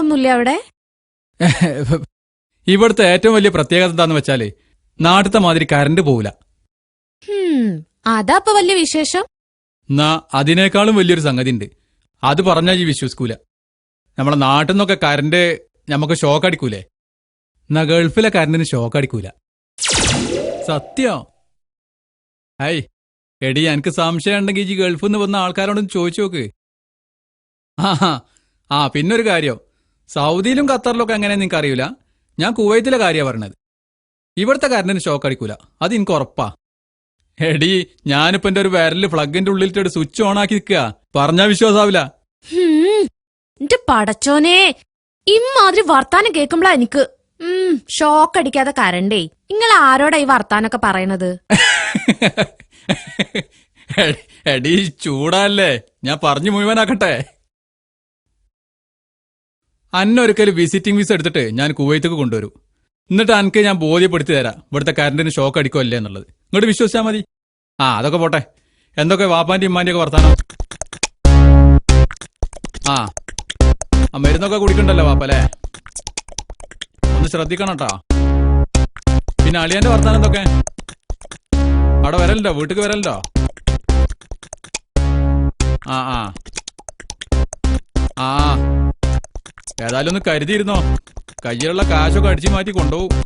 ആവുന്നില്ല അവിടെ? ഇവിടുത്തെ ഏറ്റവും വലിയ പ്രത്യേകത എന്താന്ന് വെച്ചാല് നാട്ടിലത്തെ മാതിരി കറണ്ട് പോവില്ല. അതാ ഇപ്പൊ വലിയ വിശേഷം. എന്നാ അതിനേക്കാളും വലിയൊരു സംഗതി ഉണ്ട്. അത് പറഞ്ഞാൽ ഈ വിശ്വസിക്കൂല. നമ്മളെ നാട്ടിൽ നിന്നൊക്കെ കറണ്ട് നമുക്ക് ഷോക്ക് അടിക്കൂലേ? എന്നാ ഗൾഫിലെ കറണ്ടിന് ഷോക്ക് അടിക്കൂല. സത്യം. ഹൈ എടി, എനിക്ക് സംശയം ഉണ്ടെങ്കിൽ ഈ ഗൾഫിൽ നിന്ന് വന്ന ആൾക്കാരോടൊന്ന് ചോദിച്ചു നോക്ക്. ആ പിന്നൊരു കാര്യം, സൗദിയിലും ഖത്തറിലൊക്കെ എങ്ങനെ നിങ്ങൾക്ക് അറിയില്ല. ഞാൻ കുവൈത്തിലെ കാര്യമാണ് പറഞ്ഞത്. ഇവിടുത്തെ കറണ്ടിന് ഷോക്ക് അടിക്കൂല, അത് എനിക്ക് ഉറപ്പാ. എടി, ഞാനിപ്പോ എന്റെ ഒരു വിരല് പ്ലഗിന്റെ ഉള്ളിലിട്ട് സ്വിച്ച് ഓൺ ആക്കി നിൽക്കുക. പറഞ്ഞാ വിശ്വാസാവില്ല. എന്റെ പടച്ചോനെ, ഇമ്മാതിരി വർത്താനം കേൾക്കുമ്പോഴാ എനിക്ക് ഷോക്ക് അടിക്കാതെ കരണ്ടേ. നിങ്ങൾ ആരോടാ ഈ വർത്താനൊക്കെ പറയണത്? എടി ചൂടല്ലേ, ഞാൻ പറഞ്ഞു മുഴുവനാക്കട്ടെ. അന്നൊരിക്കലും വിസിറ്റിംഗ് വിസ എടുത്തിട്ട് ഞാൻ കുവൈത്തേക്ക് കൊണ്ടുവരും. എന്നിട്ട് എനിക്ക് ഞാൻ ബോധ്യപ്പെടുത്തി തരാം ഇവിടുത്തെ കറണ്ടിന് ഷോക്ക് അടിക്കുമല്ലേ എന്നുള്ളത്. ഇങ്ങോട്ട് വിശ്വസിച്ചാൽ മതി. അതൊക്കെ പോട്ടെ, എന്തൊക്കെ വാപ്പാന്റെ ഇമ്മാന്റെ ഒക്കെ വർത്താനം. മരുന്നൊക്കെ കുടിക്കണ്ടല്ലോ വാപ്പല്ലേ? ഒന്ന് ശ്രദ്ധിക്കണം കേട്ടോ. പിന്നെ അളിയന്റെ വർത്താനം എന്തൊക്കെ? അവിടെ വരലുണ്ടോ? വീട്ടിക്ക് വരലുണ്ടോ? ഏതായാലും ഒന്ന് കരുതിയിരുന്നോ, കയ്യിലുള്ള കാശൊക്കെ അടിച്ചു മാറ്റി കൊണ്ടുപോകും.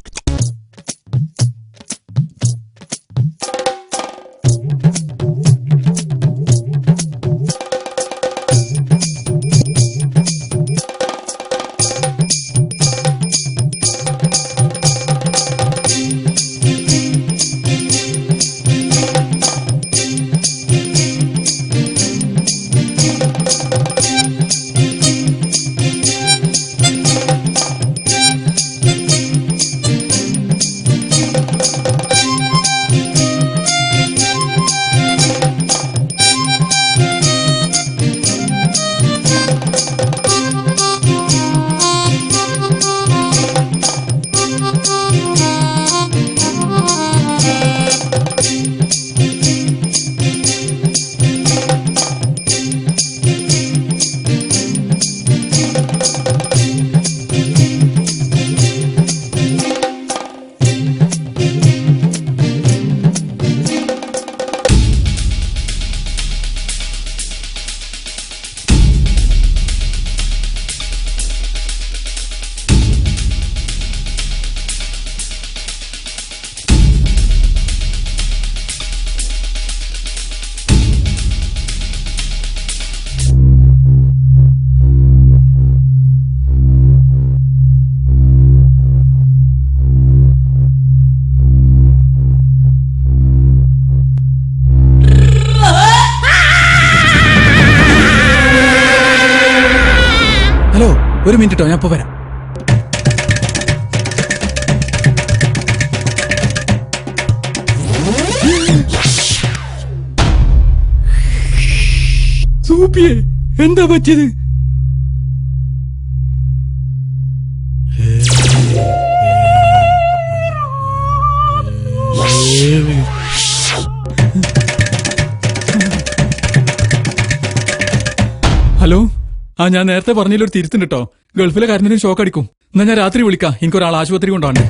ഹലോ, ഒരു മിനിറ്റ് കേട്ടോ, ഞാൻ ഇപ്പൊ വരാം. സൂപ്പിയെ, എന്താ പറ്റിയത്? ഹലോ, ഞാൻ നേരത്തെ പറഞ്ഞതിലൊരു തിരുത്തുണ്ട് കേട്ടോ. ഗൾഫിലെ കറണ്ടിന് ഷോക്ക് അടിക്കും. എന്നാ ഞാൻ രാത്രി വിളിക്കാം, എനിക്കൊരാൾ ആശുപത്രി കൊണ്ടാണ്.